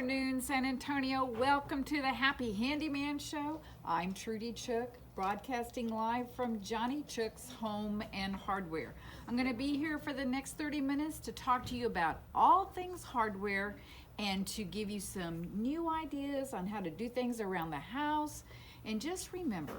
afternoon, San Antonio. Welcome to the Happy Handyman Show. I'm Trudy Chook, broadcasting live from Johnny Chook's Home and Hardware. I'm going to be here for the next 30 minutes to talk to you about all things hardware and to give you some new ideas on how to do things around the house. And just remember,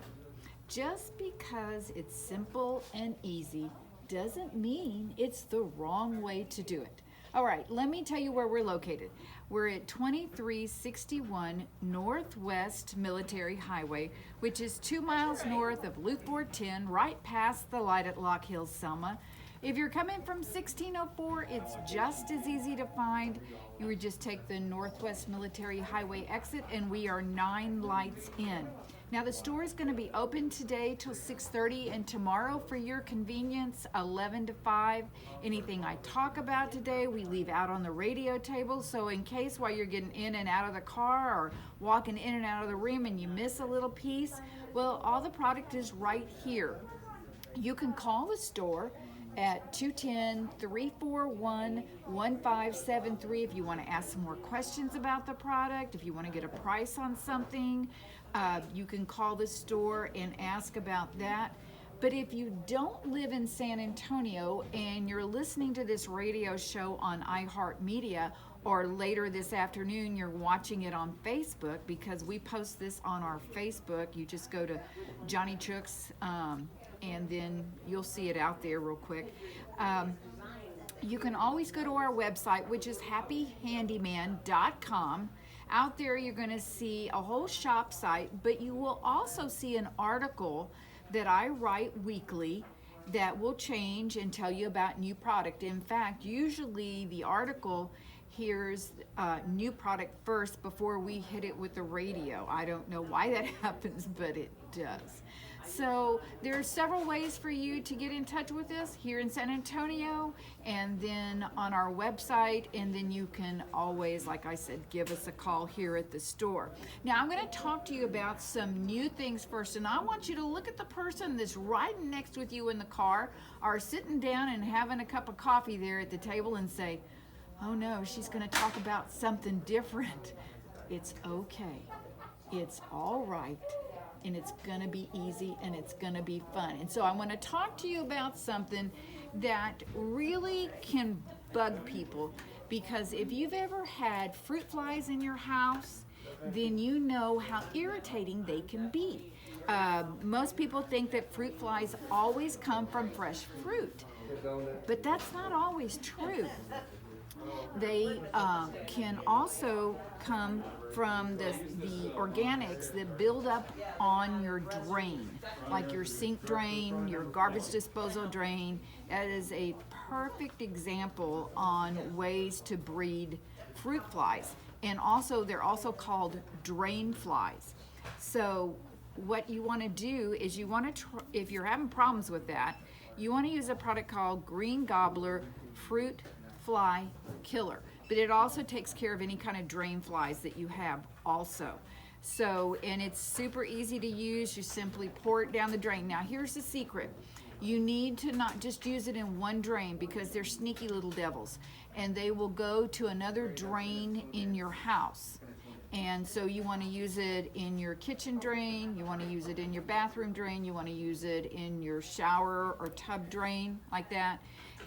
just because it's simple and easy doesn't mean it's the wrong way to do it. All right, let me tell you where we're located. We're at 2361 Northwest Military Highway, which is 2 miles north of Loop 410, right past the light at Lock Hills, Selma. If you're coming from 1604, it's just as easy to find. You would just take the Northwest Military Highway exit, and we are 9 lights in. Now, the store is going to be open today till 6:30, and tomorrow, for your convenience, 11 to 5. Anything I talk about today, we leave out on the radio table. So in case while you're getting in and out of the car or walking in and out of the room and you miss a little piece, well, all the product is right here. You can call the store at 210-341-1573 if you want to ask some more questions about the product, if you want to get a price on something. You can call the store and ask about that. But if you don't live in San Antonio and you're listening to this radio show on iHeartMedia, or later this afternoon you're watching it on Facebook, because we post this on our Facebook, you just go to Johnny Chook's and then you'll see it out there real quick. You can always go to our website, which is happyhandyman.com. Out there you're going to see a whole shop site, but you will also see an article that I write weekly that will change and tell you about new product. In fact, usually the article hears new product first before we hit it with the radio. I don't know why that happens, but it does. So there are several ways for you to get in touch with us here in San Antonio, and then on our website, and then you can always, like I said, give us a call here at the store. Now I'm going to talk to you about some new things first, and I want you to look at the person that's riding next with you in the car or sitting down and having a cup of coffee there at the table and say, oh no, she's going to talk about something different. It's okay. It's all right. And it's gonna be easy and it's gonna be fun. And so I wanna talk to you about something that really can bug people, because if you've ever had fruit flies in your house, then you know how irritating they can be. Most people think that fruit flies always come from fresh fruit, but that's not always true. They can also come from the organics that build up on your drain, like your sink drain, your garbage disposal drain. That is a perfect example on ways to breed fruit flies. And also, they're also called drain flies. So what you want to do is you want to, if you're having problems with that, you want to use a product called Green Gobbler Fruit Fly Killer, but it also takes care of any kind of drain flies that you have also. So, and it's super easy to use. You simply pour it down the drain. Now here's the secret. You need to not just use it in one drain, because they're sneaky little devils and they will go to another drain in your house. And so you want to use it in your kitchen drain, you want to use it in your bathroom drain, you want to use it in your shower or tub drain, like that.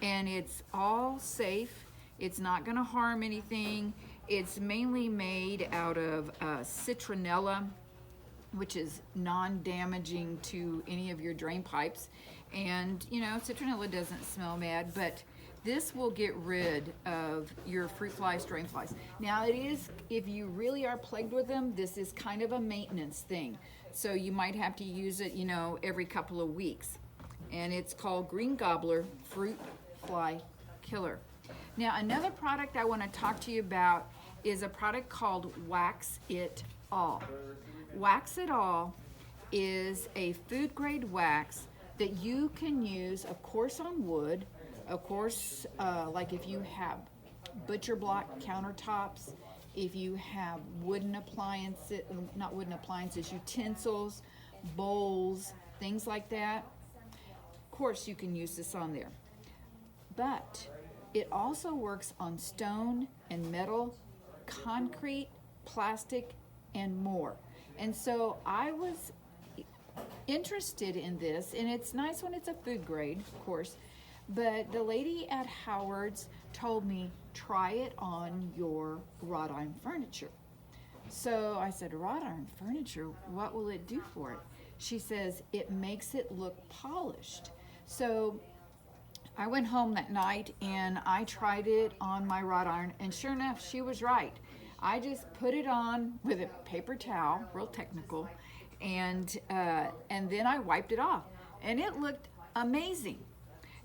And it's all safe. It's not going to harm anything. It's mainly made out of citronella, which is non-damaging to any of your drain pipes. And, you know, citronella doesn't smell bad, but this will get rid of your fruit flies, drain flies. Now it is, if you really are plagued with them, this is kind of a maintenance thing. So you might have to use it, you know, every couple of weeks. And it's called Green Gobbler Fruit Fly Killer. Now another product I want to talk to you about is a product called Wax It All. Wax It All is a food grade wax that you can use, of course, on wood, of course, like if you have butcher block countertops, if you have wooden appliances, not wooden appliances, utensils, bowls, things like that. Of course, you can use this on there. But it also works on stone and metal concrete, plastic, and more. And so I was interested in this, and it's nice when it's a food grade, of course, but the lady at Howard's told me, try it on your wrought iron furniture. So I said, wrought iron furniture, what will it do for it? She says, it makes it look polished. So I went home that night and I tried it on my wrought iron, and sure enough, she was right. I just put it on with a paper towel, real technical, and then I wiped it off, and it looked amazing.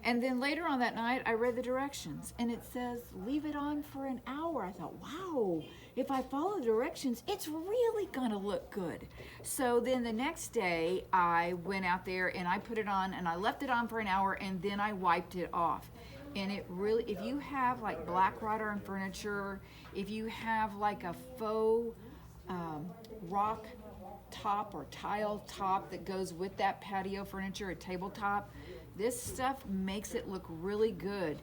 And then later on that night, I read the directions, and it says, leave it on for an hour. I thought, wow, if I follow the directions, it's really gonna look good. So then the next day, I went out there and I put it on, and I left it on for an hour, and then I wiped it off. And it really, if you have like black wrought iron furniture, if you have like a faux rock top or tile top that goes with that patio furniture, a tabletop, this stuff makes it look really good.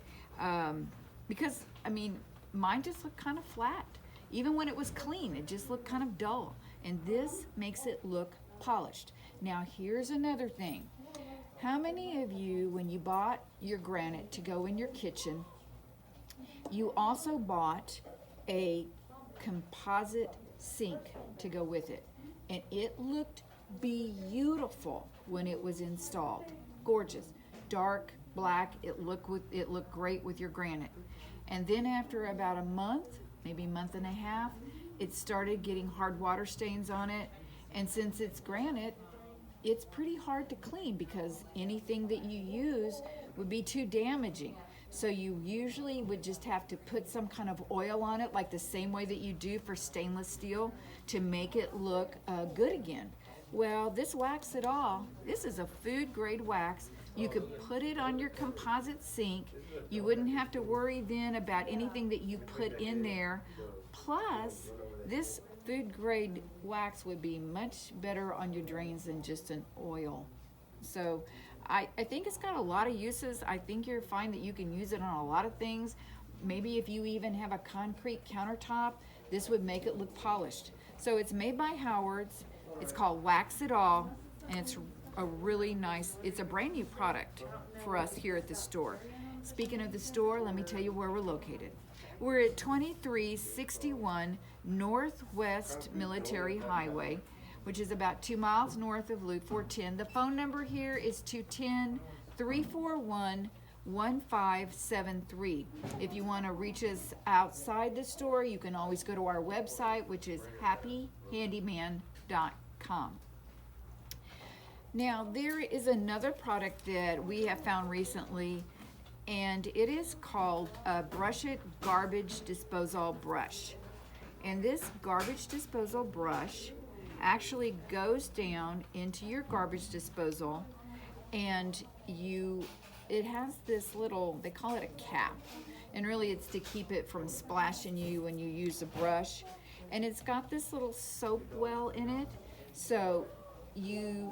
Because, I mean, mine just looked kind of flat. Even when it was clean, it just looked kind of dull. And this makes it look polished. Now, here's another thing. How many of you, when you bought your granite to go in your kitchen, you also bought a composite sink to go with it? And it looked beautiful when it was installed. Gorgeous. Dark, black, it looked great with your granite. And then after about a month, maybe a month and a half, it started getting hard water stains on it. And since it's granite, it's pretty hard to clean because anything that you use would be too damaging. So you usually would just have to put some kind of oil on it, like the same way that you do for stainless steel, to make it look good again. Well, this Wax It All, this is a food grade wax. You could put it on your composite sink. You wouldn't have to worry then about anything that you put in there. Plus, this food grade wax would be much better on your drains than just an oil. So I think it's got a lot of uses. I think you'll find that you can use it on a lot of things. Maybe if you even have a concrete countertop, this would make it look polished. So it's made by Howard's. It's called Wax It All, and it's a really nice, it's a brand new product for us here at the store. Speaking of the store, let me tell you where we're located. We're at 2361 Northwest Military Highway, which is about 2 miles north of Loop 410. The phone number here is 210-341-1573. If you want to reach us outside the store, you can always go to our website, which is happyhandyman.com. Now, there is another product that we have found recently, and it is called a Brush It Garbage Disposal Brush. And this garbage disposal brush actually goes down into your garbage disposal, and it has this little, they call it a cap, and really it's to keep it from splashing you when you use the brush. And it's got this little soap well in it, so you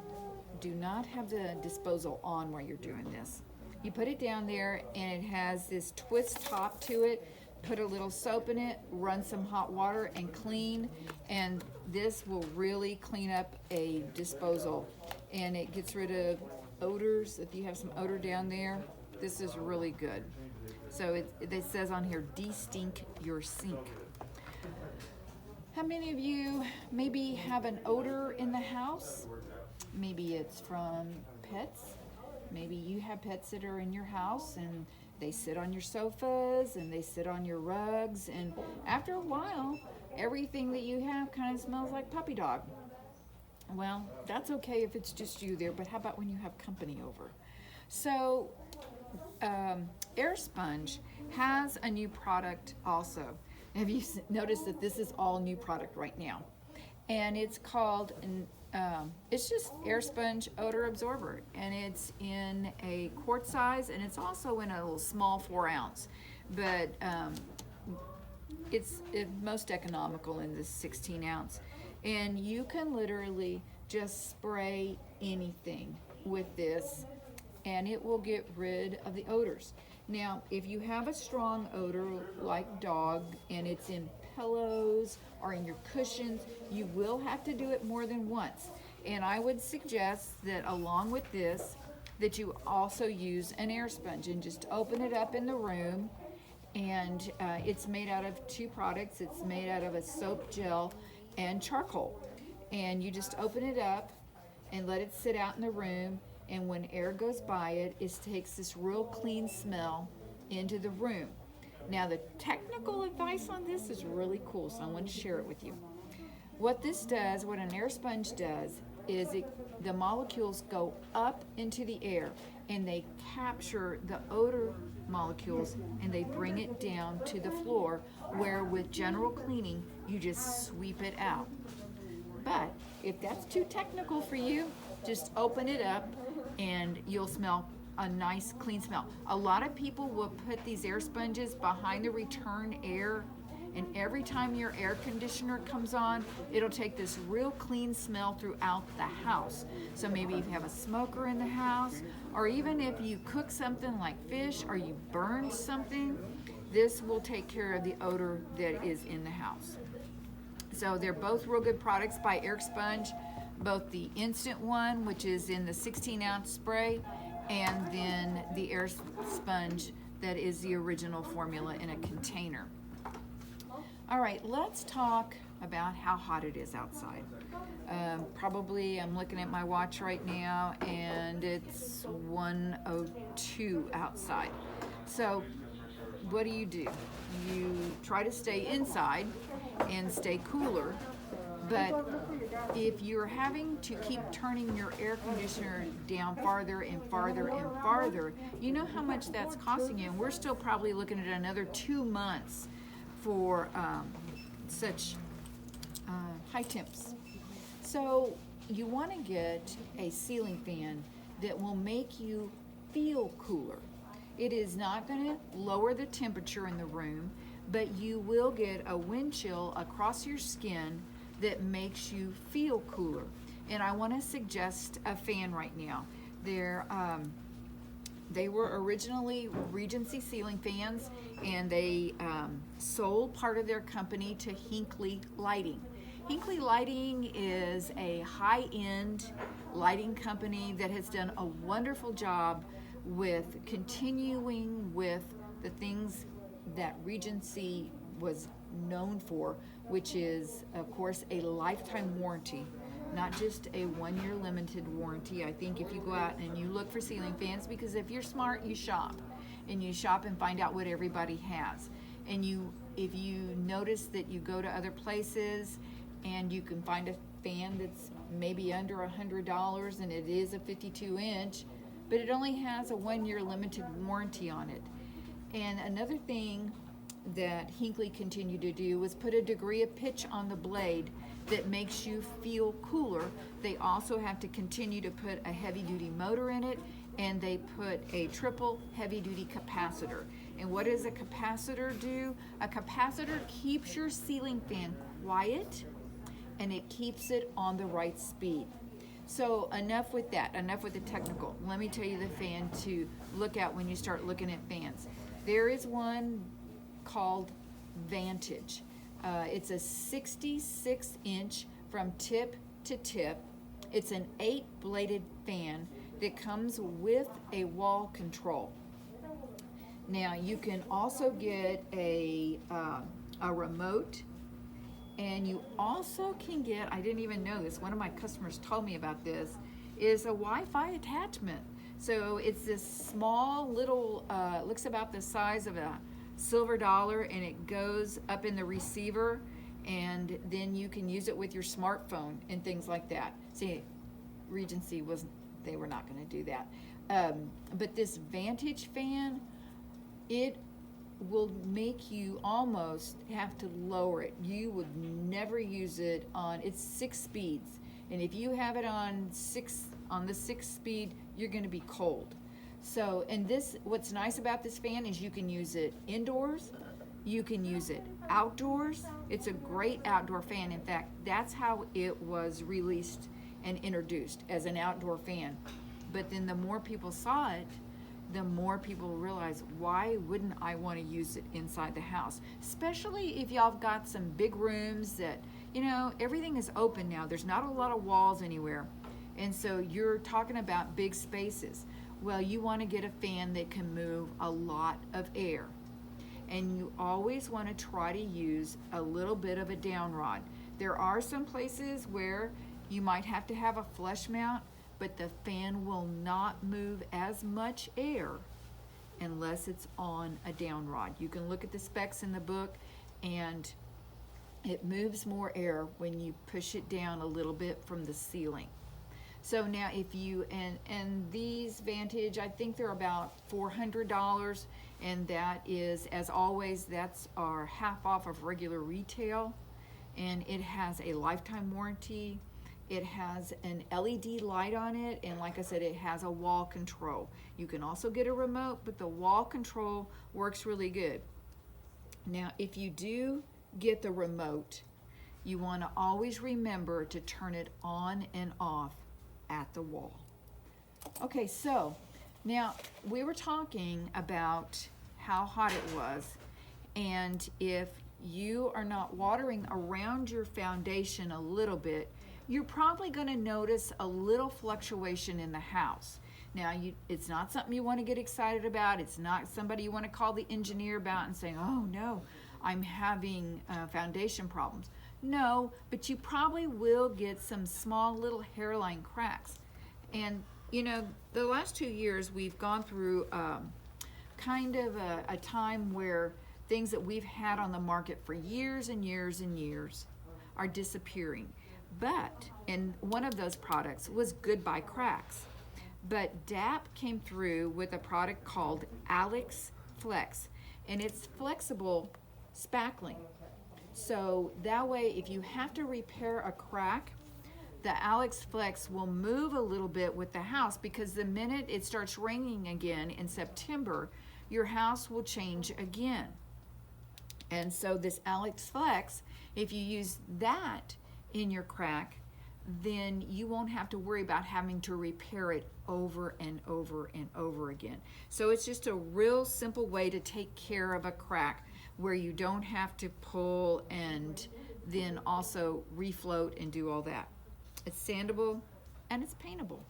do not have the disposal on while you're doing this. You put it down there, and it has this twist top to it. Put a little soap in it, run some hot water, and clean. And this will really clean up a disposal. And it gets rid of odors. If you have some odor down there, this is really good. So it says on here, de-stink your sink. How many of you maybe have an odor in the house? Maybe it's from pets. Maybe you have pets that are in your house and they sit on your sofas and they sit on your rugs, and after a while, everything that you have kind of smells like puppy dog. Well, that's okay if it's just you there, but how about when you have company over? So, Air Sponge has a new product also. Have you noticed that this is all new product right now? And it's called, it's just Air Sponge Odor Absorber, and it's in a quart size, and it's also in a little small 4 ounce, but it's most economical in this 16 ounce. And you can literally just spray anything with this, and it will get rid of the odors. Now, if you have a strong odor like dog, and it's in pillows or in your cushions. You will have to do it more than once. And I would suggest that along with this, that you also use an air sponge and just open it up in the room. And it's made out of two products. It's made out of a soap gel and charcoal. And you just open it up and let it sit out in the room. And when air goes by it, it takes this real clean smell into the room. Now the technical advice on this is really cool, so I want to share it with you. What this does, what an air sponge does, is the molecules go up into the air and they capture the odor molecules and they bring it down to the floor, where with general cleaning you just sweep it out. But if that's too technical for you, just open it up and you'll smell a nice clean smell. A lot of people will put these air sponges behind the return air, and every time your air conditioner comes on, it'll take this real clean smell throughout the house. So maybe if you have a smoker in the house, or even if you cook something like fish or you burn something, this will take care of the odor that is in the house. So they're both real good products by Air Sponge, both the instant one, which is in the 16-ounce spray, and then the air sponge that is the original formula in a container. All right, let's talk about how hot it is outside. Probably, I'm looking at my watch right now, and it's 1:02 outside. So what do? You try to stay inside and stay cooler. But if you're having to keep turning your air conditioner down farther and farther and farther, you know how much that's costing you. And we're still probably looking at another 2 months for such high temps. So you want to get a ceiling fan that will make you feel cooler. It is not going to lower the temperature in the room, but you will get a wind chill across your skin that makes you feel cooler. And I want to suggest a fan right now. They were originally Regency ceiling fans, and they sold part of their company to Hinkley Lighting. Hinkley Lighting is a high-end lighting company that has done a wonderful job with continuing with the things that Regency was known for, which is, of course, a lifetime warranty, not just a 1-year limited warranty. I think if you go out and you look for ceiling fans, because if you're smart, you shop and find out what everybody has. And if you notice that you go to other places and you can find a fan that's maybe under $100 and it is a 52-inch, but it only has a 1-year limited warranty on it. And another thing that Hinkley continued to do was put a degree of pitch on the blade that makes you feel cooler. They also have to continue to put a heavy-duty motor in it, and they put a triple heavy-duty capacitor. And what does a capacitor do? A capacitor keeps your ceiling fan quiet, and it keeps it on the right speed. So enough with that, enough with the technical. Let me tell you the fan to look at when you start looking at fans. There is one called Vantage. It's a 66-inch from tip to tip. It's an 8-bladed fan that comes with a wall control. Now you can also get a remote, and you also can get, I didn't even know this, one of my customers told me about this, is a Wi-Fi attachment. So it's this small little, looks about the size of a silver dollar, and it goes up in the receiver, and then you can use it with your smartphone and things like that. See, Regency they were not going to do that. But this Vantage fan, it will make you almost have to lower it. You would never use it on, it's 6 speeds. And if you have it on the 6 speed, you're going to be cold. So, and what's nice about this fan is you can use it indoors, you can use it outdoors. It's a great outdoor fan. In fact, that's how it was released and introduced, as an outdoor fan. But then the more people saw it, the more people realize, why wouldn't I want to use it inside the house? Especially if y'all have got some big rooms that, everything is open now. There's not a lot of walls anywhere. And so you're talking about big spaces. Well, you want to get a fan that can move a lot of air. And you always want to try to use a little bit of a down rod. There are some places where you might have to have a flush mount, but the fan will not move as much air unless it's on a down rod. You can look at the specs in the book, and it moves more air when you push it down a little bit from the ceiling. So now if you, and these Vantage, I think they're about $400, and that is, as always, that's our half off of regular retail, and it has a lifetime warranty. It has an LED light on it, and like I said, it has a wall control. You can also get a remote, but the wall control works really good. Now, if you do get the remote, you want to always remember to turn it on and off at the wall. Okay, so now we were talking about how hot it was, and if you are not watering around your foundation a little bit, you're probably going to notice a little fluctuation in the house. Now, it's not something you want to get excited about. It's not somebody you want to call the engineer about and saying, oh no, I'm having foundation problems. No, but you probably will get some small little hairline cracks. And the last 2 years we've gone through kind of a time where things that we've had on the market for years and years and years are disappearing. And one of those products was Goodbye Cracks. But DAP came through with a product called Alex Flex, and it's flexible spackling. So that way, if you have to repair a crack, the Alex Flex will move a little bit with the house, because the minute it starts raining again in September, your house will change again. And so this Alex Flex, if you use that in your crack, then you won't have to worry about having to repair it over and over and over again. So it's just a real simple way to take care of a crack where you don't have to pull and then also refloat and do all that. It's sandable and it's paintable,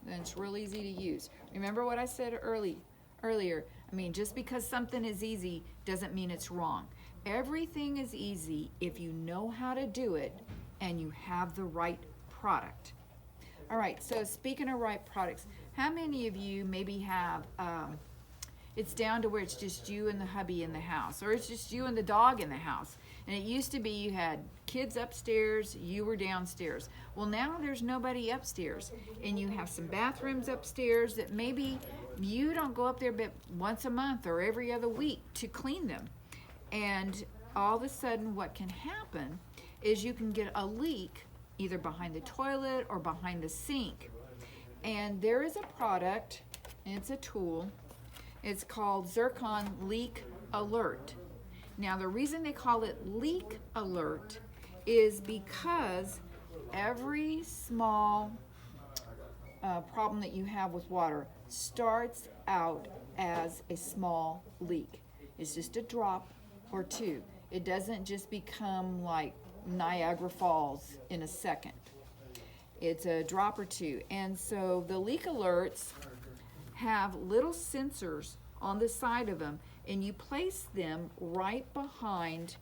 and it's real easy to use. Remember what I said earlier? I mean, just because something is easy doesn't mean it's wrong. Everything is easy if you know how to do it and you have the right product. All right, so speaking of right products, how many of you maybe have, it's down to where it's just you and the hubby in the house, or it's just you and the dog in the house, and it used to be you had kids upstairs, you were downstairs. Well, now there's nobody upstairs, and you have some bathrooms upstairs that maybe you don't go up there but once a month or every other week to clean them. And all of a sudden what can happen is you can get a leak either behind the toilet or behind the sink. And there is a product, and it's a tool. It's called Zircon Leak Alert. Now, the reason they call it Leak Alert is because every small problem that you have with water starts out as a small leak. It's just a drop or two. It doesn't just become like Niagara Falls in a second. It's a drop or two. And so the leak alerts have little sensors on the side of them, and you place them right behind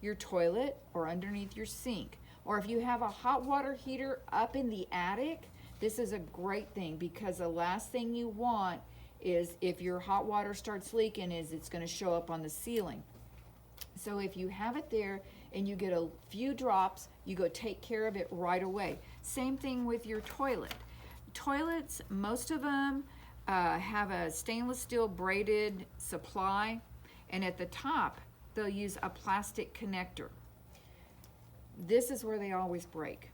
your toilet or underneath your sink. Or if you have a hot water heater up in the attic, this is a great thing, because the last thing you want is, if your hot water starts leaking, is it's going to show up on the ceiling. So if you have it there and you get a few drops, you go take care of it right away. Same thing with your toilet. Toilets, most of them have a stainless steel braided supply, and at the top they'll use a plastic connector. This is where they always break,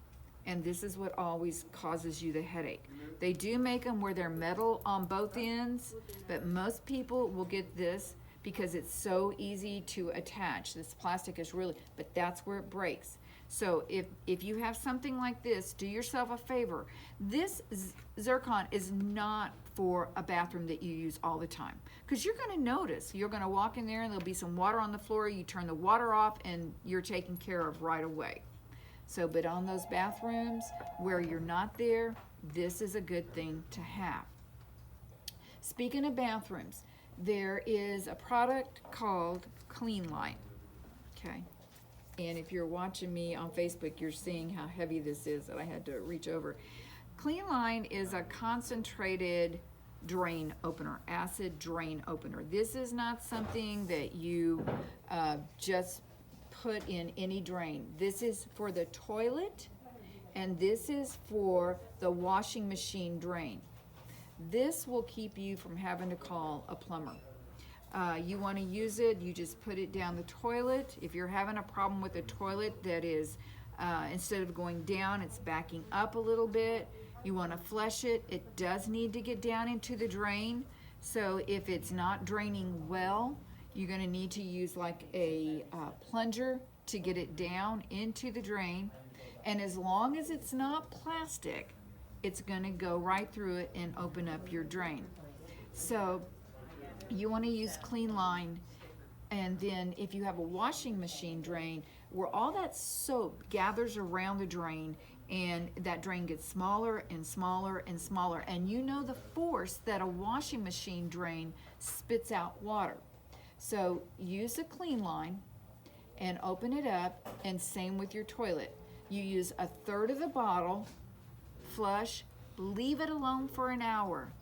and this is what always causes you the headache. They do make them where they're metal on both ends, but most people will get this because it's so easy to attach. This plastic is really, but that's where it breaks. So if you have something like this, do yourself a favor. This zircon is not for a bathroom that you use all the time, because you're going to notice. You're going to walk in there and there'll be some water on the floor. You turn the water off and you're taken care of right away. So, but on those bathrooms where you're not there, this is a good thing to have. Speaking of bathrooms, there is a product called Clean Line. Okay. And if you're watching me on Facebook, you're seeing how heavy this is that I had to reach over. Clean Line is a concentrated drain opener, acid drain opener. This is not something that you just put in any drain. This is for the toilet, and this is for the washing machine drain. This will keep you from having to call a plumber. You want to use it, you just put it down the toilet. If you're having a problem with the toilet that is, instead of going down, it's backing up a little bit, you want to flush it. It does need to get down into the drain. So if it's not draining well, you're going to need to use like a plunger to get it down into the drain. And as long as it's not plastic, it's going to go right through it and open up your drain. So you want to use Clean Line. And then if you have a washing machine drain, where all that soap gathers around the drain, and that drain gets smaller and smaller and smaller, and you know the force that a washing machine drain spits out water. So use a Clean Line and open it up, and same with your toilet. You use a third of the bottle, flush, leave it alone for an hour.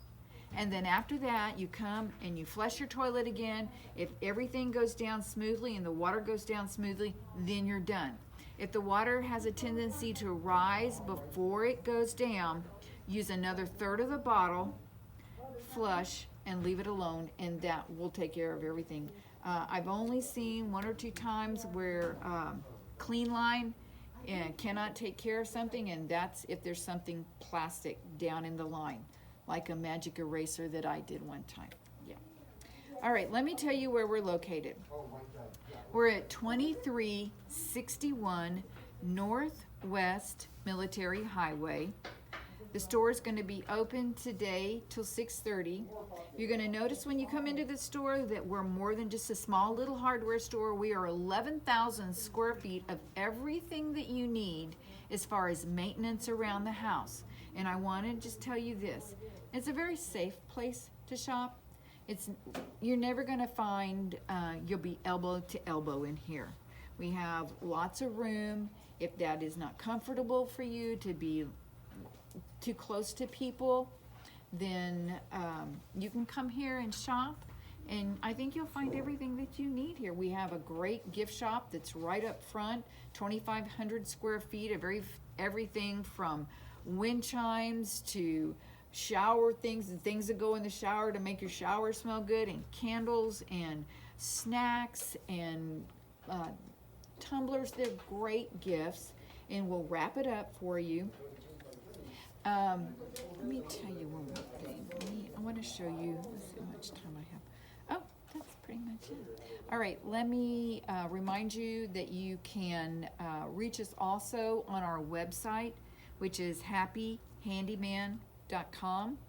And then after that, you come and you flush your toilet again. If everything goes down smoothly and the water goes down smoothly, then you're done. If the water has a tendency to rise before it goes down, use another third of the bottle, flush, and leave it alone, and that will take care of everything. I've only seen 1 or 2 times where Clean Line cannot take care of something, and that's if there's something plastic down in the line, like a magic eraser that I did one time. Yeah. All right, let me tell you where we're located. We're at 2361 Northwest Military Highway. The store is going to be open today till 6:30. You're going to notice when you come into the store that we're more than just a small little hardware store. We are 11,000 square feet of everything that you need as far as maintenance around the house. And I want to just tell you this. It's a very safe place to shop. You're never going to find you'll be elbow to elbow in here. We have lots of room. If that is not comfortable for you to be too close to people, then you can come here and shop, and I think you'll find everything that you need here. We have a great gift shop that's right up front, 2,500 square feet of everything from wind chimes to shower things and things that go in the shower to make your shower smell good, and candles and snacks and tumblers. They're great gifts, and we'll wrap it up for you. Let me tell you one more thing. I want to show you, let's see how much time I have. Oh, that's pretty much it. All right, let me remind you that you can reach us also on our website, which is happyhandyman.com.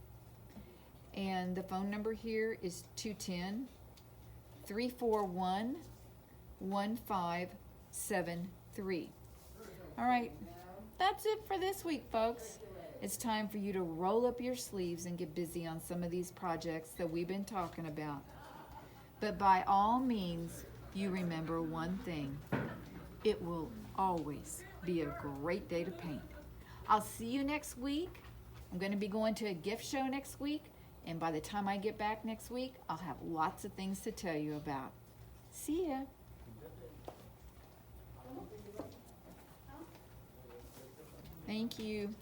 And the phone number here is 210-341-1573. All right, that's it for this week, folks. It's time for you to roll up your sleeves and get busy on some of these projects that we've been talking about. But by all means, you remember one thing. It will always be a great day to paint. I'll see you next week. I'm going to be going to a gift show next week, and by the time I get back next week, I'll have lots of things to tell you about. See ya. Thank you.